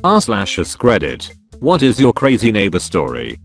r/AskReddit. What is your crazy neighbor story?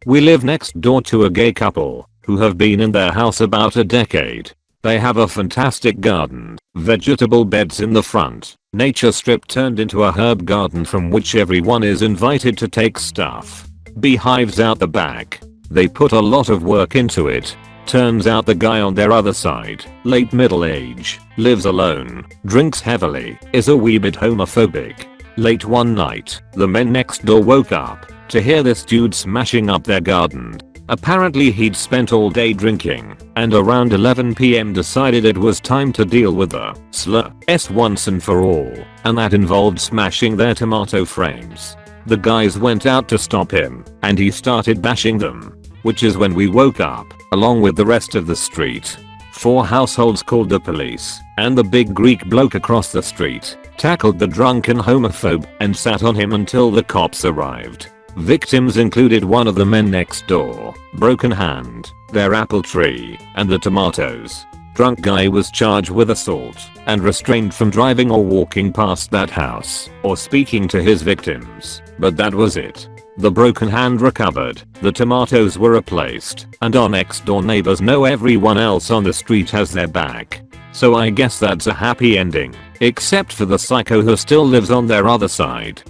We live next door to a gay couple who have been in their house about a decade. They have a fantastic garden, vegetable beds in the front, nature strip turned into a herb garden from which everyone is invited to take stuff. Beehives out the back. They put a lot of work into it. Turns out the guy on their other side, late middle age, lives alone, drinks heavily, is a wee bit homophobic. Late one night, the men next door woke up to hear this dude smashing up their garden. Apparently he'd spent all day drinking, and around 11 PM decided it was time to deal with the slurs once and for all, and that involved smashing their tomato frames. The guys went out to stop him, and he started bashing them, which is when we woke up, along with the rest of the street. 4 households called the police, and the big Greek bloke across the street tackled the drunken homophobe and sat on him until the cops arrived. Victims included one of the men next door, broken hand, their apple tree, and the tomatoes. Drunk guy was charged with assault and restrained from driving or walking past that house or speaking to his victims, but that was it. The broken hand recovered, the tomatoes were replaced, and our next door neighbors know everyone else on the street has their back. So I guess that's a happy ending, except for the psycho who still lives on their other side.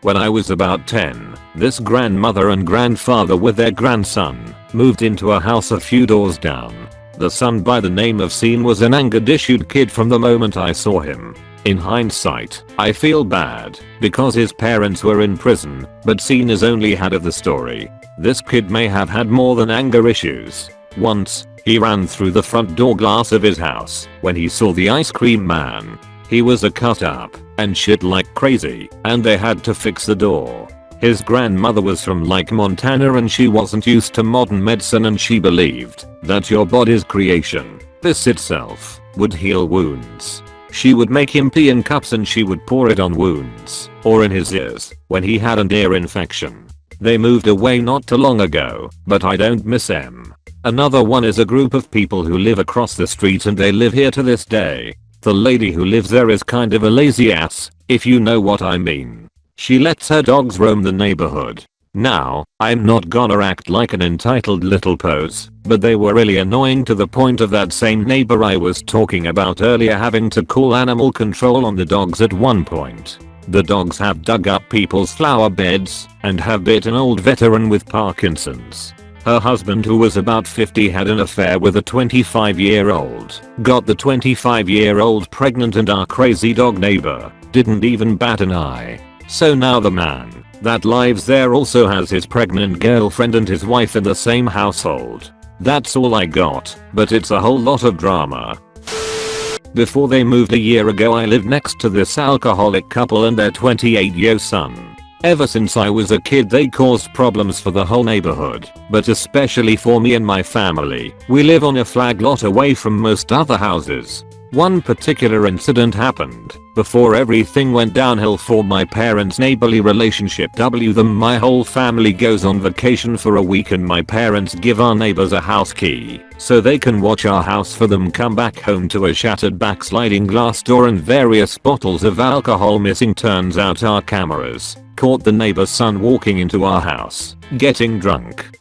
When I was about 10, this grandmother and grandfather with their grandson moved into a house a few doors down. The son by the name of Scene was an angered-issued kid from the moment I saw him. In hindsight, I feel bad because his parents were in prison, but Scene is only half of the story. This kid may have had more than anger issues. Once, he ran through the front door glass of his house when he saw the ice cream man. He was a cut up and shit like crazy, and they had to fix the door. His grandmother was from like Montana and she wasn't used to modern medicine, and she believed that your body's creation, this itself, would heal wounds. She would make him pee in cups and she would pour it on wounds or in his ears when he had an ear infection. They moved away not too long ago, but I don't miss them. Another one is a group of people who live across the street and they live here to this day. The lady who lives there is kind of a lazy ass, if you know what I mean. She lets her dogs roam the neighborhood. Now, I'm not gonna act like an entitled little pose, but they were really annoying to the point of that same neighbor I was talking about earlier having to call animal control on the dogs at one point. The dogs have dug up people's flower beds and have bit an old veteran with Parkinson's. Her husband, who was about 50, had an affair with a 25-year-old, got the 25-year-old pregnant, and our crazy dog neighbor didn't even bat an eye. So now the man that lives there also has his pregnant girlfriend and his wife in the same household. That's all I got, but it's a whole lot of drama. Before they moved a year ago, I lived next to this alcoholic couple and their 28-year-old son. Ever since I was a kid they caused problems for the whole neighborhood, but especially for me and my family. We live on a flag lot away from most other houses. One particular incident happened before everything went downhill for my parents' neighborly relationship. My whole family goes on vacation for a week and my parents give our neighbors a house key so they can watch our house for them come back home to a shattered backsliding glass door and various bottles of alcohol missing. Turns out our cameras caught the neighbor's son walking into our house, getting drunk,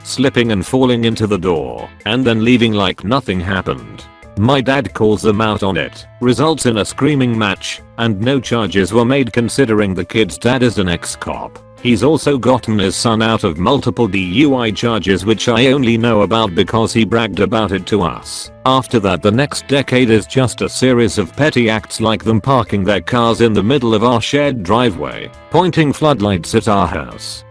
slipping and falling into the door, and then leaving like nothing happened. My dad calls them out on it, results in a screaming match, and no charges were made considering the kid's dad is an ex-cop. He's also gotten his son out of multiple DUI charges, which I only know about because he bragged about it to us. After that, the next decade is just a series of petty acts like them parking their cars in the middle of our shared driveway, pointing floodlights at our house,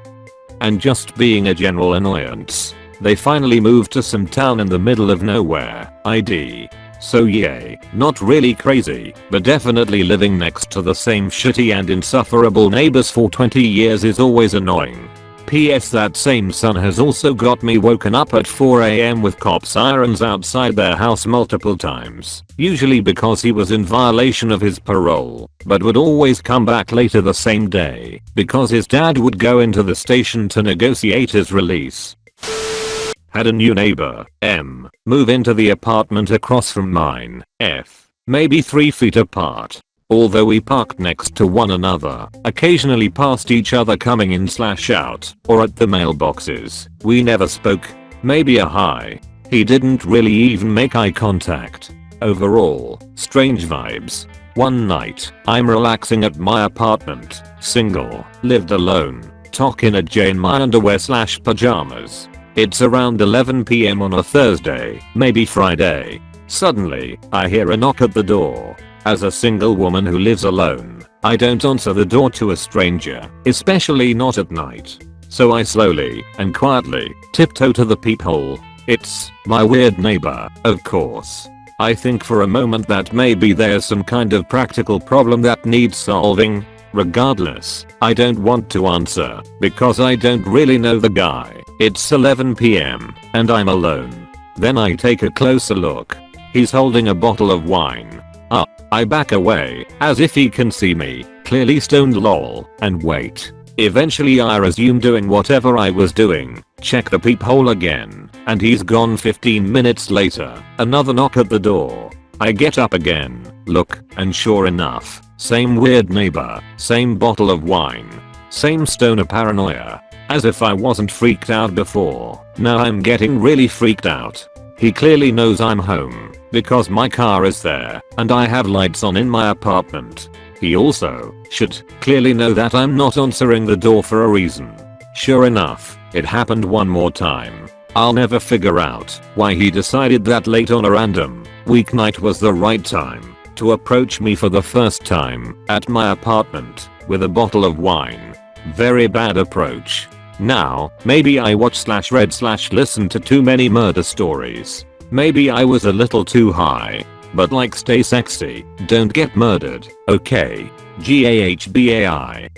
and just being a general annoyance. They finally moved to some town in the middle of nowhere, ID. So yay, not really crazy, but definitely living next to the same shitty and insufferable neighbors for 20 years is always annoying. PS, that same son has also got me woken up at 4 AM with cop sirens outside their house multiple times, usually because he was in violation of his parole, but would always come back later the same day because his dad would go into the station to negotiate his release. Had a new neighbor, M, move into the apartment across from mine, F, maybe 3 feet apart. Although we parked next to one another, occasionally past each other coming in/out, or at the mailboxes, we never spoke. Maybe a hi. He didn't really even make eye contact. Overall, strange vibes. One night, I'm relaxing at my apartment, single, lived alone, talk in a J in my underwear/pajamas. It's around 11 PM on a Thursday, maybe Friday. Suddenly, I hear a knock at the door. As a single woman who lives alone, I don't answer the door to a stranger, especially not at night. So I slowly and quietly tiptoe to the peephole. It's my weird neighbor, of course. I think for a moment that maybe there's some kind of practical problem that needs solving. Regardless, I don't want to answer because I don't really know the guy. It's 11 PM and I'm alone. Then I take a closer look. He's holding a bottle of wine. I back away, as if he can see me, clearly stoned lol, and wait. Eventually I resume doing whatever I was doing, check the peephole again, and he's gone. 15 minutes later, another knock at the door. I get up again, look, and sure enough, same weird neighbor, same bottle of wine, same stoner paranoia. As if I wasn't freaked out before, now I'm getting really freaked out. He clearly knows I'm home, because my car is there, and I have lights on in my apartment. He also should clearly know that I'm not answering the door for a reason. Sure enough, it happened one more time. I'll never figure out why he decided that late on a random weeknight was the right time to approach me for the first time at my apartment with a bottle of wine. Very bad approach. Now, maybe I watch/read/listen to too many murder stories. Maybe I was a little too high. But like, stay sexy, don't get murdered, okay? GAHBAI.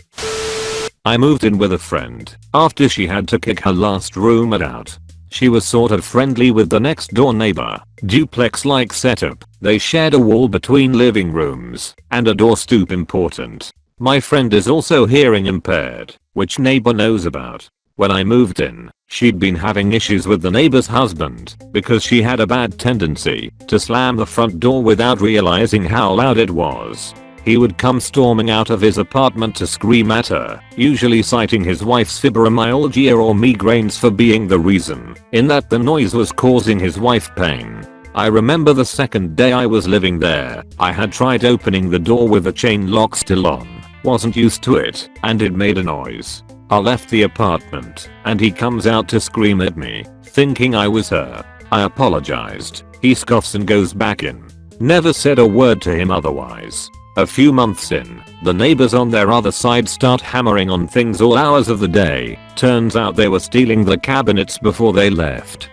I moved in with a friend after she had to kick her last roommate out. She was sort of friendly with the next door neighbor, duplex-like setup. They shared a wall between living rooms and a door stoop. Important. My friend is also hearing impaired, which neighbor knows about. When I moved in, she'd been having issues with the neighbor's husband because she had a bad tendency to slam the front door without realizing how loud it was. He would come storming out of his apartment to scream at her, usually citing his wife's fibromyalgia or migraines for being the reason, in that the noise was causing his wife pain. I remember the second day I was living there, I had tried opening the door with the chain lock still on, wasn't used to it, and it made a noise. I left the apartment, and he comes out to scream at me, thinking I was her. I apologized. He scoffs and goes back in. Never said a word to him otherwise. A few months in, the neighbors on their other side start hammering on things all hours of the day. Turns out they were stealing the cabinets before they left.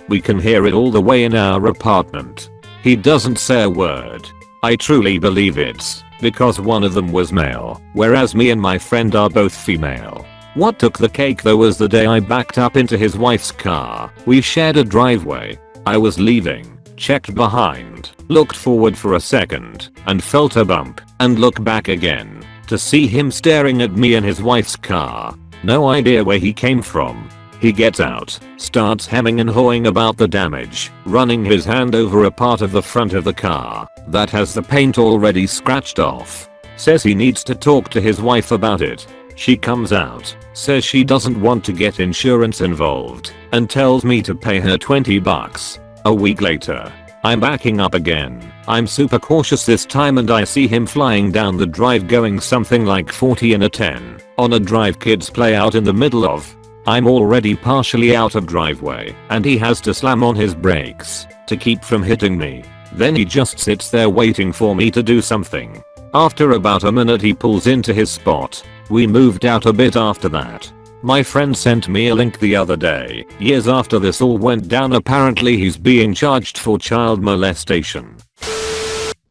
We can hear it all the way in our apartment. He doesn't say a word. I truly believe it's because one of them was male, whereas me and my friend are both female. What took the cake though was the day I backed up into his wife's car. We shared a driveway. I was leaving, checked behind, looked forward for a second, and felt a bump, and looked back again, to see him staring at me in his wife's car. No idea where he came from. He gets out, starts hemming and hawing about the damage, running his hand over a part of the front of the car that has the paint already scratched off. Says he needs to talk to his wife about it. She comes out, says she doesn't want to get insurance involved, and tells me to pay her $20. A week later, I'm backing up again. I'm super cautious this time and I see him flying down the drive going something like 40 in a 10 on a drive kids play out in the middle of. I'm already partially out of driveway and he has to slam on his brakes to keep from hitting me. Then he just sits there waiting for me to do something. After about a minute he pulls into his spot. We moved out a bit after that. My friend sent me a link the other day. Years after this all went down, apparently he's being charged for child molestation.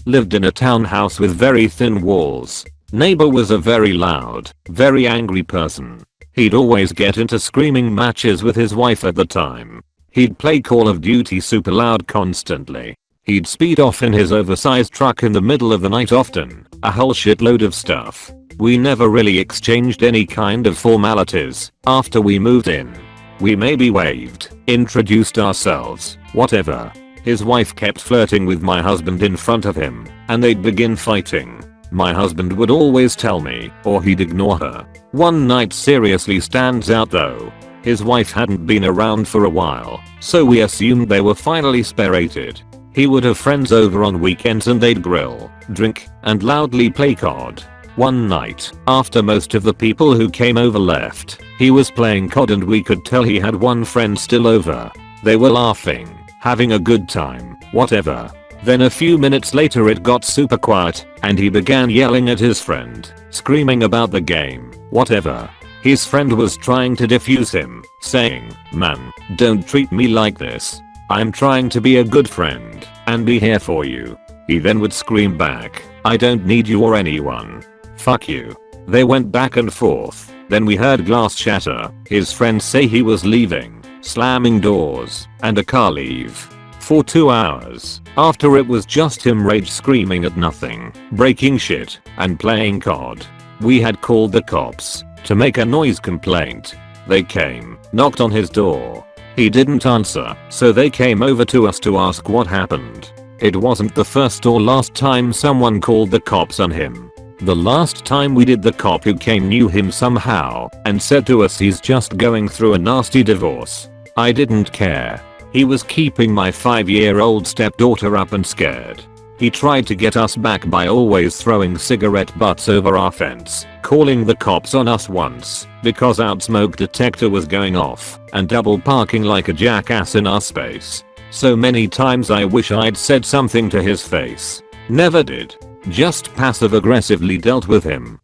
Lived in a townhouse with very thin walls. Neighbor was a very loud, very angry person. He'd always get into screaming matches with his wife at the time. He'd play Call of Duty super loud constantly. He'd speed off in his oversized truck in the middle of the night often. A whole shitload of stuff. We never really exchanged any kind of formalities after we moved in. We maybe waved, introduced ourselves, whatever. His wife kept flirting with my husband in front of him, and they'd begin fighting. My husband would always tell me, or he'd ignore her. One night seriously stands out though. His wife hadn't been around for a while, so we assumed they were finally separated. He would have friends over on weekends and they'd grill, drink, and loudly play COD. One night, after most of the people who came over left, he was playing COD and we could tell he had one friend still over. They were laughing, having a good time, whatever. Then a few minutes later it got super quiet, and he began yelling at his friend, screaming about the game, whatever. His friend was trying to defuse him, saying, "Man, don't treat me like this. I'm trying to be a good friend, and be here for you." He then would scream back, "I don't need you or anyone. Fuck you." They went back and forth, then we heard glass shatter, his friend say he was leaving, slamming doors, and a car leave. For 2 hours, after it was just him rage screaming at nothing, breaking shit, and playing COD. We had called the cops to make a noise complaint. They came, knocked on his door. He didn't answer, so they came over to us to ask what happened. It wasn't the first or last time someone called the cops on him. The last time we did, the cop who came knew him somehow and said to us he's just going through a nasty divorce. I didn't care. He was keeping my 5-year-old stepdaughter up and scared. He tried to get us back by always throwing cigarette butts over our fence, calling the cops on us once because our smoke detector was going off, and double parking like a jackass in our space. So many times I wish I'd said something to his face. Never did. Just passive aggressively dealt with him.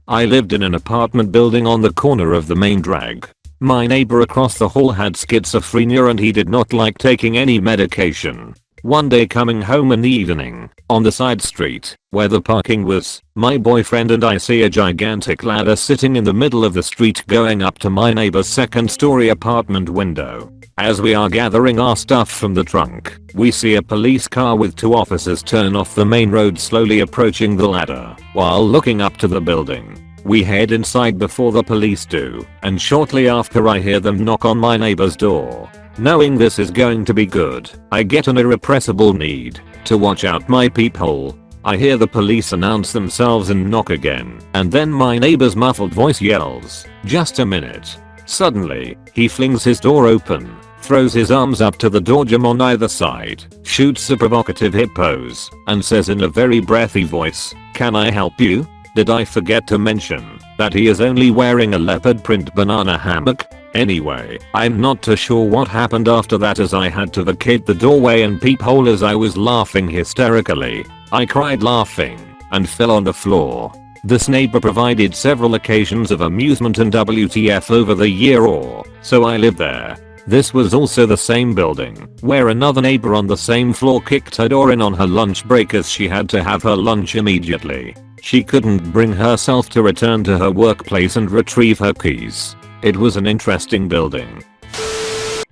I lived in an apartment building on the corner of the main drag. My neighbor across the hall had schizophrenia and he did not like taking any medication. One day coming home in the evening, on the side street, where the parking was, my boyfriend and I see a gigantic ladder sitting in the middle of the street going up to my neighbor's second-story apartment window. As we are gathering our stuff from the trunk, we see a police car with 2 officers turn off the main road, slowly approaching the ladder, while looking up to the building. We head inside before the police do, and shortly after I hear them knock on my neighbor's door. Knowing this is going to be good, I get an irrepressible need to watch out my peephole. I hear the police announce themselves and knock again, and then my neighbor's muffled voice yells, "Just a minute." Suddenly, he flings his door open, throws his arms up to the door jamb on either side, shoots a provocative hip pose, and says in a very breathy voice, "Can I help you?" Did I forget to mention that he is only wearing a leopard print banana hammock? Anyway, I'm not too sure what happened after that, as I had to vacate the doorway and peephole as I was laughing hysterically. I cried laughing and fell on the floor. This neighbor provided several occasions of amusement and WTF over the year or so I lived there. This was also the same building where another neighbor on the same floor kicked her door in on her lunch break as she had to have her lunch immediately. She couldn't bring herself to return to her workplace and retrieve her keys. It was an interesting building.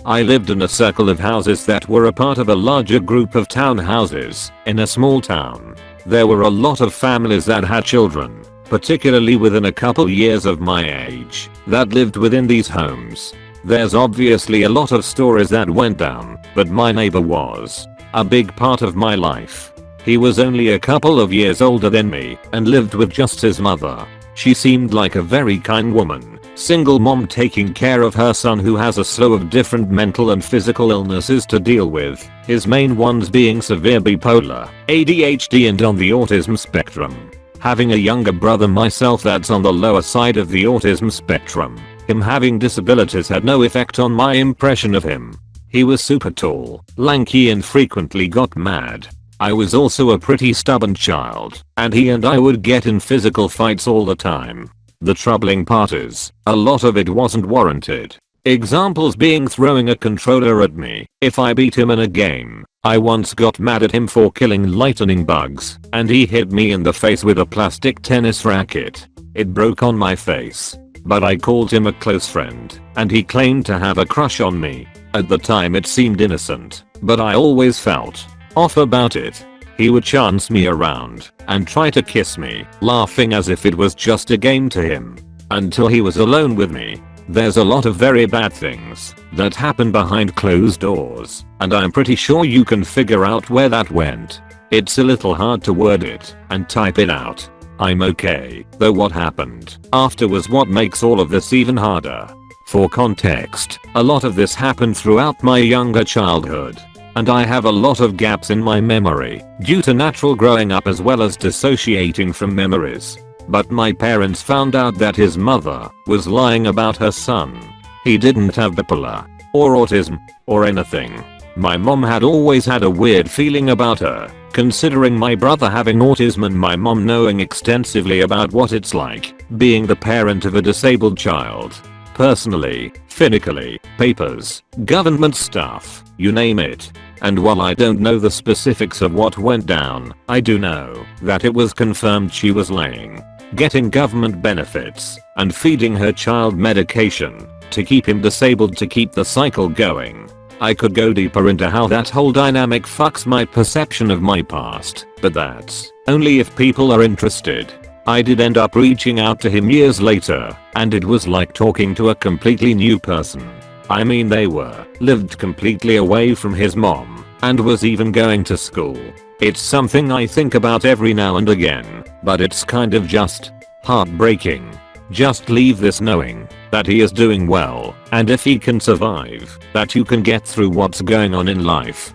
I lived in a circle of houses that were a part of a larger group of townhouses in a small town. There were a lot of families that had children, particularly within a couple years of my age, that lived within these homes. There's obviously a lot of stories that went down, but my neighbor was a big part of my life. He was only a couple of years older than me and lived with just his mother. She seemed like a very kind woman, single mom taking care of her son who has a slew of different mental and physical illnesses to deal with, his main ones being severe bipolar, ADHD and on the autism spectrum. Having a younger brother myself that's on the lower side of the autism spectrum, him having disabilities had no effect on my impression of him. He was super tall, lanky and frequently got mad. I was also a pretty stubborn child, and he and I would get in physical fights all the time. The troubling part is, a lot of it wasn't warranted. Examples being throwing a controller at me if I beat him in a game. I once got mad at him for killing lightning bugs, and he hit me in the face with a plastic tennis racket. It broke on my face, but I called him a close friend, and he claimed to have a crush on me. At the time it seemed innocent, but I always felt off about it. He would chance me around and try to kiss me, laughing as if it was just a game to him, until he was alone with me. There's a lot of very bad things that happen behind closed doors, and I'm pretty sure you can figure out where that went. It's a little hard to word it and type it out. I'm okay, though what happened after was what makes all of this even harder. For context, a lot of this happened throughout my younger childhood, and I have a lot of gaps in my memory due to natural growing up as well as dissociating from memories. But my parents found out that his mother was lying about her son. He didn't have bipolar or autism or anything. My mom had always had a weird feeling about her, considering my brother having autism and my mom knowing extensively about what it's like being the parent of a disabled child. Personally, physically, papers, government stuff, you name it. And while I don't know the specifics of what went down, I do know that it was confirmed she was laying, getting government benefits, and feeding her child medication to keep him disabled to keep the cycle going. I could go deeper into how that whole dynamic fucks my perception of my past, but that's only if people are interested. I did end up reaching out to him years later, and it was like talking to a completely new person. I mean, they lived completely away from his mom and was even going to school. It's something I think about every now and again, but it's kind of just heartbreaking. Just leave this knowing that he is doing well, and if he can survive, that you can get through what's going on in life.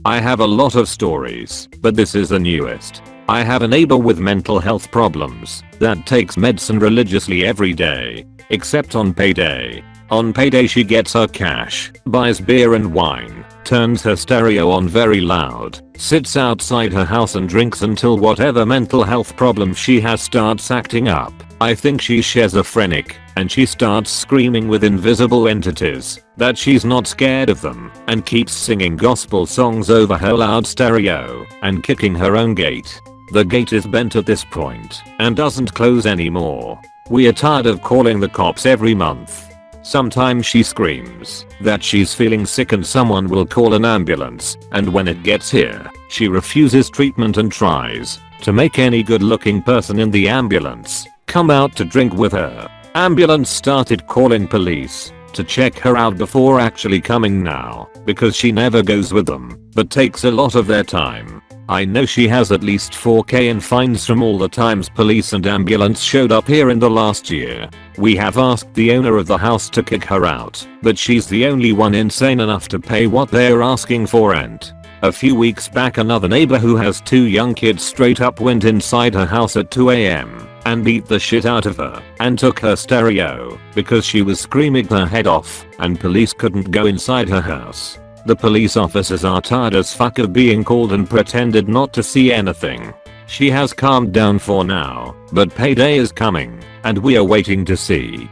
I have a lot of stories, but this is the newest. I have a neighbor with mental health problems that takes medicine religiously every day, except on payday. On payday she gets her cash, buys beer and wine, turns her stereo on very loud, sits outside her house and drinks until whatever mental health problem she has starts acting up. I think she's schizophrenic, and she starts screaming with invisible entities that she's not scared of them, and keeps singing gospel songs over her loud stereo and kicking her own gate. The gate is bent at this point and doesn't close anymore. We are tired of calling the cops every month. Sometimes she screams that she's feeling sick and someone will call an ambulance, and when it gets here, she refuses treatment and tries to make any good-looking person in the ambulance come out to drink with her. Ambulance started calling police to check her out before actually coming now, because she never goes with them, but takes a lot of their time. I know she has at least 4k in fines from all the times police and ambulance showed up here in the last year. We have asked the owner of the house to kick her out, but she's the only one insane enough to pay what they're asking for. And a few weeks back, another neighbor who has 2 young kids straight up went inside her house at 2 AM and beat the shit out of her and took her stereo because she was screaming her head off, and police couldn't go inside her house. The police officers are tired as fuck of being called and pretended not to see anything. She has calmed down for now, but payday is coming, and we are waiting to see.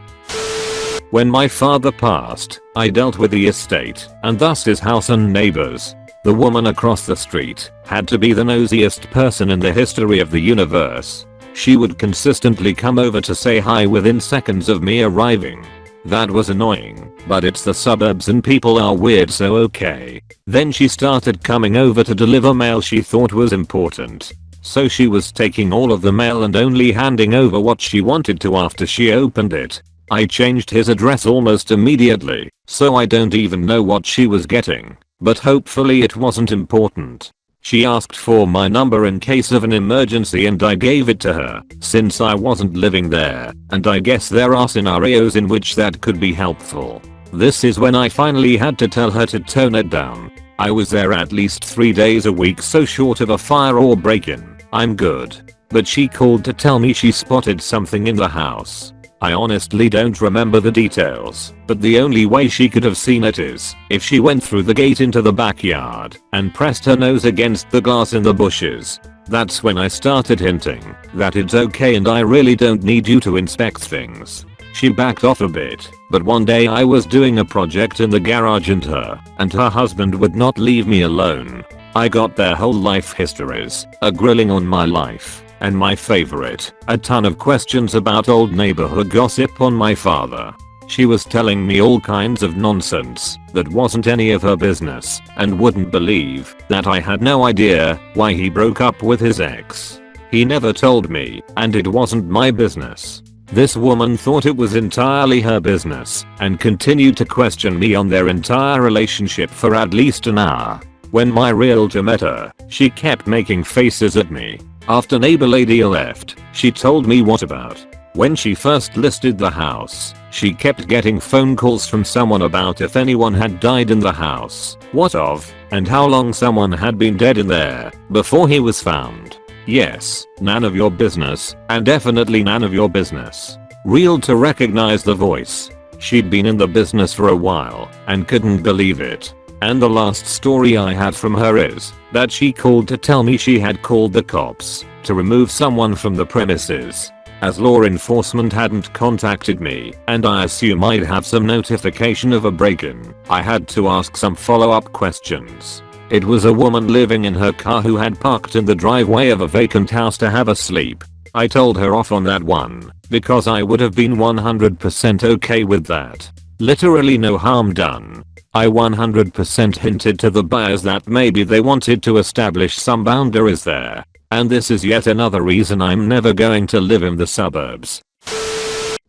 When my father passed, I dealt with the estate, and thus his house and neighbors. The woman across the street had to be the nosiest person in the history of the universe. She would consistently come over to say hi within seconds of me arriving. That was annoying, but it's the suburbs and people are weird, so okay. Then she started coming over to deliver mail she thought was important. So she was taking all of the mail and only handing over what she wanted to after she opened it. I changed his address almost immediately, so I don't even know what she was getting, but hopefully it wasn't important. She asked for my number in case of an emergency and I gave it to her since I wasn't living there, and I guess there are scenarios in which that could be helpful. This is when I finally had to tell her to tone it down. I was there at least 3 days a week, so short of a fire or break-in, I'm good. But she called to tell me she spotted something in the house. I honestly don't remember the details, but the only way she could have seen it is if she went through the gate into the backyard and pressed her nose against the glass in the bushes. That's when I started hinting that it's okay and I really don't need you to inspect things. She backed off a bit, but one day I was doing a project in the garage and her husband would not leave me alone. I got their whole life histories, a grilling on my life, and my favorite, a ton of questions about old neighborhood gossip on my father. She was telling me all kinds of nonsense that wasn't any of her business, and wouldn't believe that I had no idea why he broke up with his ex. He never told me, and it wasn't my business. This woman thought it was entirely her business and continued to question me on their entire relationship for at least an hour. When my realtor met her, she kept making faces at me. After neighbor lady left, she told me what about. When she first listed the house, she kept getting phone calls from someone about if anyone had died in the house, what of, and how long someone had been dead in there before he was found. Yes, none of your business, and definitely none of your business. Realtor recognized the voice. She'd been in the business for a while and couldn't believe it. And the last story I had from her is that she called to tell me she had called the cops to remove someone from the premises. As law enforcement hadn't contacted me, and I assume I'd have some notification of a break-in, I had to ask some follow-up questions. It was a woman living in her car who had parked in the driveway of a vacant house to have a sleep. I told her off on that one, because I would have been 100% okay with that. Literally no harm done. I 100% hinted to the buyers that maybe they wanted to establish some boundaries there. And this is yet another reason I'm never going to live in the suburbs.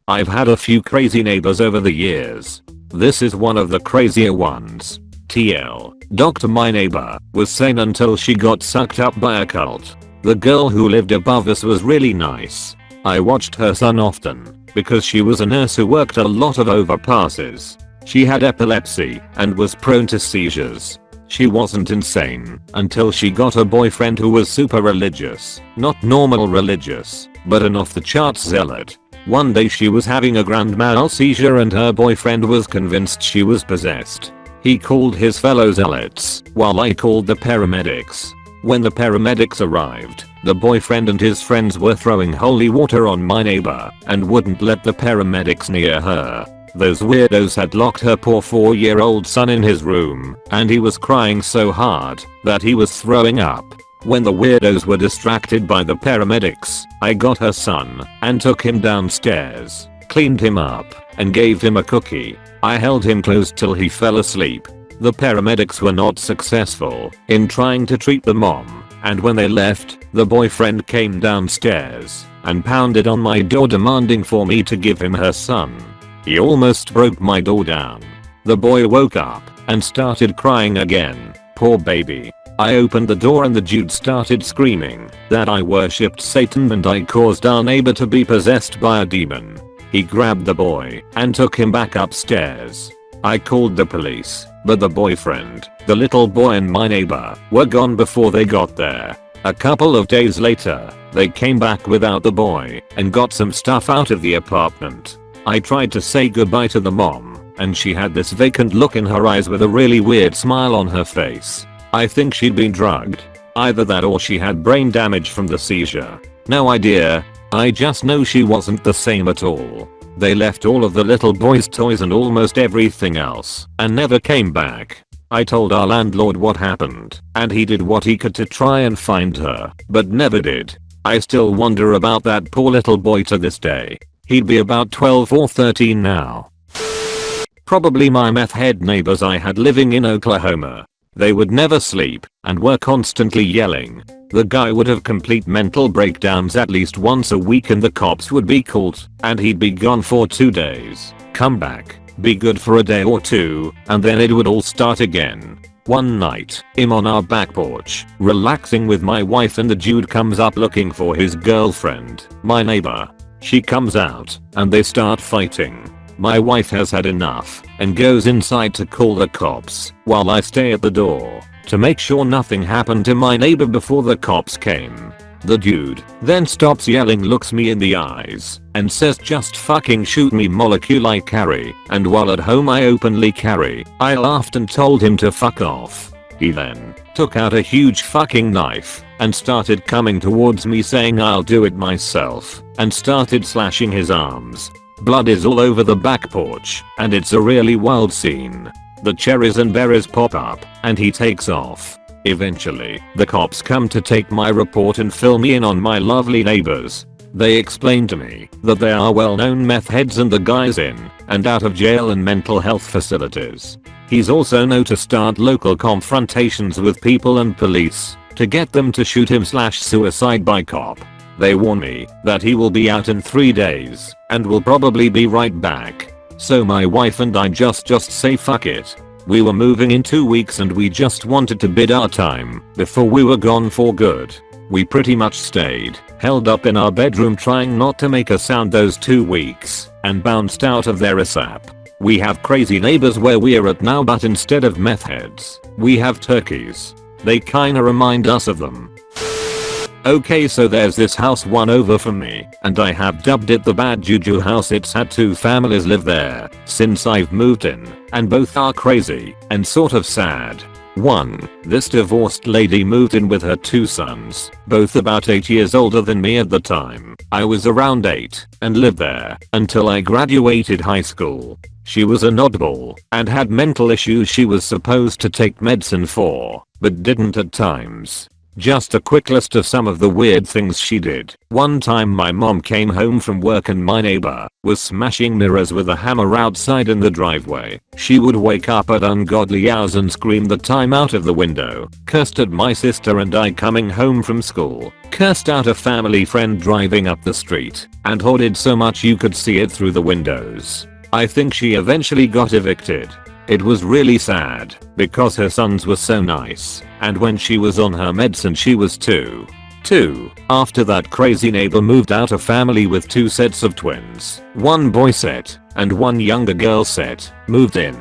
I've had a few crazy neighbors over the years. This is one of the crazier ones. TL. Dr. My neighbor was sane until she got sucked up by a cult. The girl who lived above us was really nice. I watched her son often because she was a nurse who worked a lot of overpasses. She had epilepsy and was prone to seizures. She wasn't insane until she got a boyfriend who was super religious. Not normal religious, but an off-the-charts zealot. One day she was having a grand mal seizure and her boyfriend was convinced she was possessed. He called his fellow zealots while I called the paramedics. When the paramedics arrived, the boyfriend and his friends were throwing holy water on my neighbor and wouldn't let the paramedics near her. Those weirdos had locked her poor 4-year-old son in his room, and he was crying so hard that he was throwing up. When the weirdos were distracted by the paramedics, I got her son and took him downstairs, cleaned him up, and gave him a cookie. I held him close till he fell asleep. The paramedics were not successful in trying to treat the mom, and when they left, the boyfriend came downstairs and pounded on my door demanding for me to give him her son. He almost broke my door down. The boy woke up and started crying again. Poor baby. I opened the door and the dude started screaming that I worshipped Satan and I caused our neighbor to be possessed by a demon. He grabbed the boy and took him back upstairs. I called the police, but the boyfriend, the little boy and my neighbor were gone before they got there. A couple of days later, they came back without the boy and got some stuff out of the apartment. I tried to say goodbye to the mom, and she had this vacant look in her eyes with a really weird smile on her face. I think she'd been drugged. Either that or she had brain damage from the seizure. No idea. I just know she wasn't the same at all. They left all of the little boy's toys and almost everything else, and never came back. I told our landlord what happened, and he did what he could to try and find her, but never did. I still wonder about that poor little boy to this day. He'd be about 12 or 13 now. Probably my meth head neighbors I had living in Oklahoma. They would never sleep and were constantly yelling. The guy would have complete mental breakdowns at least once a week and the cops would be called and he'd be gone for 2 days. Come back, be good for a day or two, and then it would all start again. One night, I'm on our back porch, relaxing with my wife and the dude comes up looking for his girlfriend, my neighbor. She comes out, and they start fighting. My wife has had enough, and goes inside to call the cops, while I stay at the door, to make sure nothing happened to my neighbor before the cops came. The dude then stops yelling, looks me in the eyes, and says just fucking shoot me molecule I carry, and while at home I openly carry. I laughed and told him to fuck off. He then took out a huge fucking knife and started coming towards me saying I'll do it myself, and started slashing his arms. Blood is all over the back porch and it's a really wild scene. The cherries and berries pop up and he takes off. Eventually, the cops come to take my report and fill me in on my lovely neighbors. They explain to me that they are well-known meth heads and the guy's in and out of jail and mental health facilities. He's also known to start local confrontations with people and police to get them to shoot him/suicide by cop. They warn me that he will be out in 3 days and will probably be right back. So my wife and I just say fuck it. We were moving in 2 weeks and we just wanted to bide our time before we were gone for good. We pretty much stayed held up in our bedroom trying not to make a sound those 2 weeks and bounced out of there ASAP. We have crazy neighbors where we're at now, but instead of meth heads, we have turkeys. They kinda remind us of them. Okay, so there's this house one over from me, and I have dubbed it the bad juju house. It's had 2 families live there since I've moved in, and both are crazy and sort of sad. 1. This divorced lady moved in with her 2 sons, both about 8 years older than me at the time. I was around 8 and lived there until I graduated high school. She was an oddball and had mental issues she was supposed to take medicine for, but didn't at times. Just a quick list of some of the weird things she did. One time my mom came home from work and my neighbor was smashing mirrors with a hammer outside in the driveway. She would wake up at ungodly hours and scream the time out of the window, cursed at my sister and I coming home from school, cursed out a family friend driving up the street, and hoarded so much you could see it through the windows. I think she eventually got evicted. It was really sad because her sons were so nice, and when she was on her medicine she was too. 2. After that crazy neighbor moved out, a family with 2 sets of twins, 1 boy set and 1 younger girl set, moved in.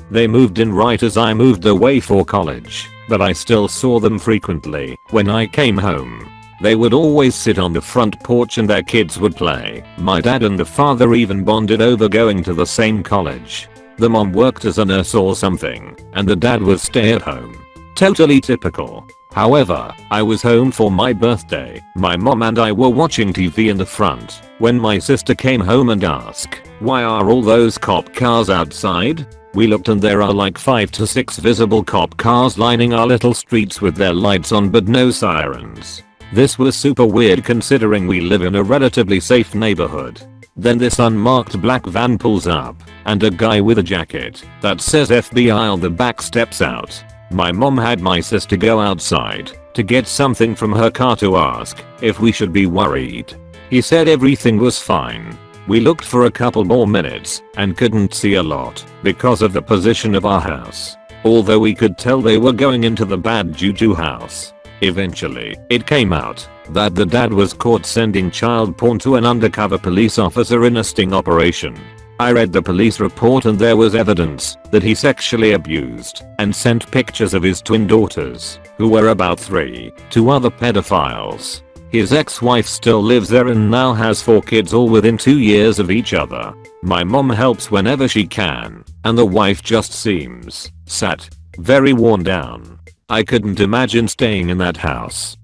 They moved in right as I moved away for college, but I still saw them frequently when I came home. They would always sit on the front porch and their kids would play. My dad and the father even bonded over going to the same college. The mom worked as a nurse or something, and the dad was stay at home. Totally typical. However, I was home for my birthday. My mom and I were watching TV in the front when my sister came home and asked, "Why are all those cop cars outside?" We looked and there are like 5 to 6 visible cop cars lining our little streets with their lights on but no sirens. This was super weird considering we live in a relatively safe neighborhood. Then this unmarked black van pulls up, and a guy with a jacket that says FBI on the back steps out. My mom had my sister go outside to get something from her car to ask if we should be worried. He said everything was fine. We looked for a couple more minutes and couldn't see a lot because of the position of our house, although we could tell they were going into the bad juju house. Eventually, it came out that the dad was caught sending child porn to an undercover police officer in a sting operation. I read the police report and there was evidence that he sexually abused and sent pictures of his twin daughters, who were about 3, to other pedophiles. His ex-wife still lives there and now has 4 kids, all within 2 years of each other. My mom helps whenever she can, and the wife just seems sad, very worn down. I couldn't imagine staying in that house.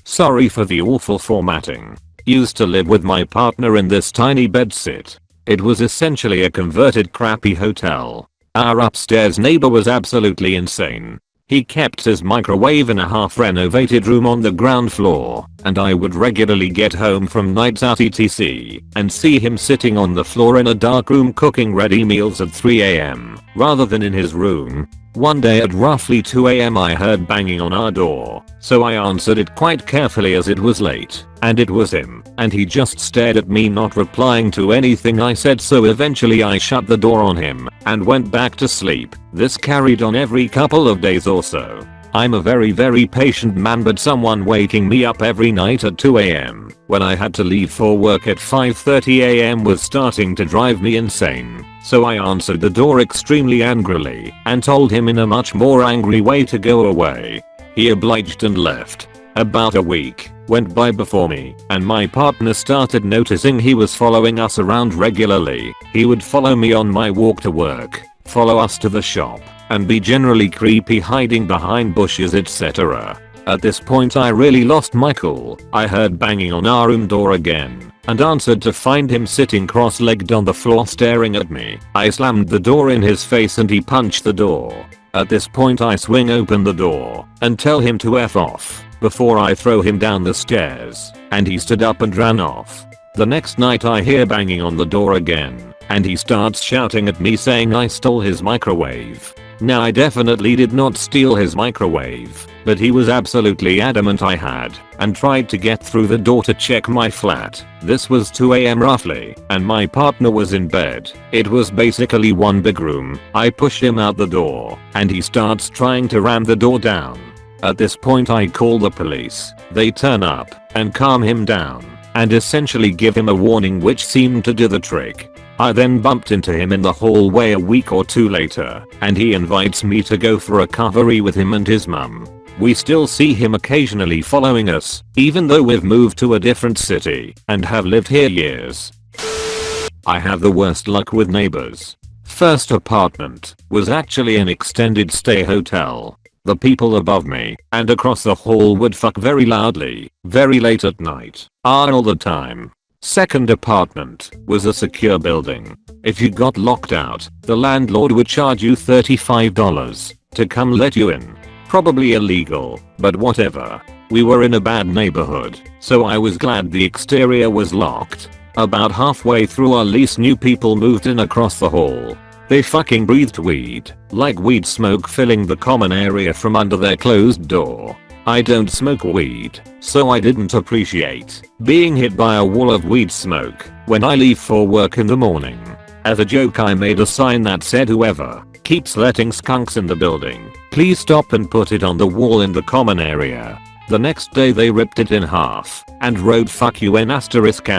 Sorry for the awful formatting. Used to live with my partner in this tiny bedsit. It was essentially a converted crappy hotel. Our upstairs neighbor was absolutely insane. He kept his microwave in a half-renovated room on the ground floor, and I would regularly get home from nights out etc. and see him sitting on the floor in a dark room cooking ready meals at 3 AM, rather than in his room. One day at roughly 2 AM I heard banging on our door, so I answered it quite carefully as it was late, and it was him, and he just stared at me not replying to anything I said, so eventually I shut the door on him and went back to sleep. This carried on every couple of days or so. I'm a very patient man, but someone waking me up every night at 2 AM when I had to leave for work at 5:30 AM was starting to drive me insane. So I answered the door extremely angrily and told him in a much more angry way to go away. He obliged and left. About a week went by before me and my partner started noticing he was following us around regularly. He would follow me on my walk to work, follow us to the shop, and be generally creepy, hiding behind bushes etc. At this point I really lost my cool. I heard banging on our room door again and answered to find him sitting cross-legged on the floor staring at me. I slammed the door in his face and he punched the door. At this point I swing open the door and tell him to F off before I throw him down the stairs, and he stood up and ran off. The next night I hear banging on the door again and he starts shouting at me saying I stole his microwave. Now I definitely did not steal his microwave, but he was absolutely adamant I had, and tried to get through the door to check my flat. This was 2 AM roughly, and my partner was in bed. It was basically one big room. I push him out the door, and he starts trying to ram the door down. At this point I call the police. They turn up, and calm him down, and essentially give him a warning, which seemed to do the trick. I then bumped into him in the hallway a week or two later, and he invites me to go for a coffee with him and his mum. We still see him occasionally following us, even though we've moved to a different city and have lived here years. I have the worst luck with neighbors. First apartment was actually an extended stay hotel. The people above me and across the hall would fuck very loudly, very late at night, all the time. Second apartment was a secure building. If you got locked out, the landlord would charge you $35 to come let you in. Probably illegal, but whatever. We were in a bad neighborhood, so I was glad the exterior was locked. About halfway through our lease, new people moved in across the hall. They fucking breathed weed, like weed smoke filling the common area from under their closed door. I don't smoke weed, so I didn't appreciate being hit by a wall of weed smoke when I leave for work in the morning. As a joke, I made a sign that said, "Whoever keeps letting skunks in the building, please stop," and put it on the wall in the common area. The next day they ripped it in half and wrote "fuck you" in asterisk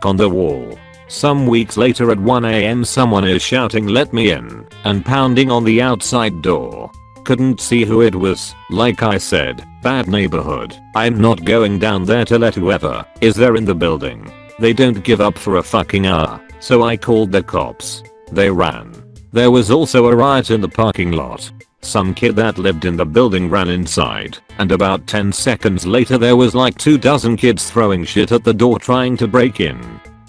on the wall. Some weeks later at 1 AM someone is shouting "let me in" and pounding on the outside door. Couldn't see who it was. Like I said, bad neighborhood. I'm not going down there to let whoever is there in the building. They don't give up for a fucking hour, so I called the cops. They ran. There was also a riot in the parking lot. Some kid that lived in the building ran inside, and about 10 seconds later there was like 24 kids throwing shit at the door trying to break in.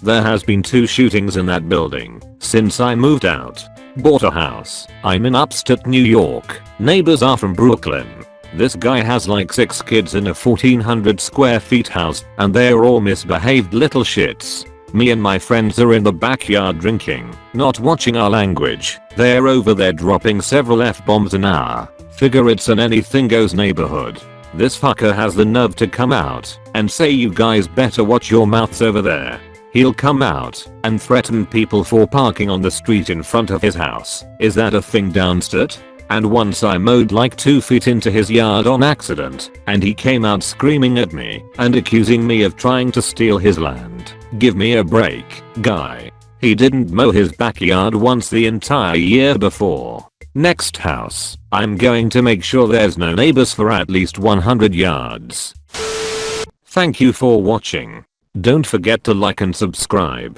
There has been 2 shootings in that building since I moved out. Bought a house. I'm in upstate New York. Neighbors are from Brooklyn. This guy has like 6 kids in a 1,400 square feet house, and they're all misbehaved little shits. Me and my friends are in the backyard drinking, not watching our language. They're over there dropping several F-bombs an hour. Figure it's an anything goes neighborhood. This fucker has the nerve to come out and say, "You guys better watch your mouths over there." He'll come out and threaten people for parking on the street in front of his house. Is that a thing downstate? And once I mowed like 2 feet into his yard on accident, and he came out screaming at me and accusing me of trying to steal his land. Give me a break, guy. He didn't mow his backyard once the entire year before. Next house, I'm going to make sure there's no neighbors for at least 100 yards. Thank you for watching. Don't forget to like and subscribe.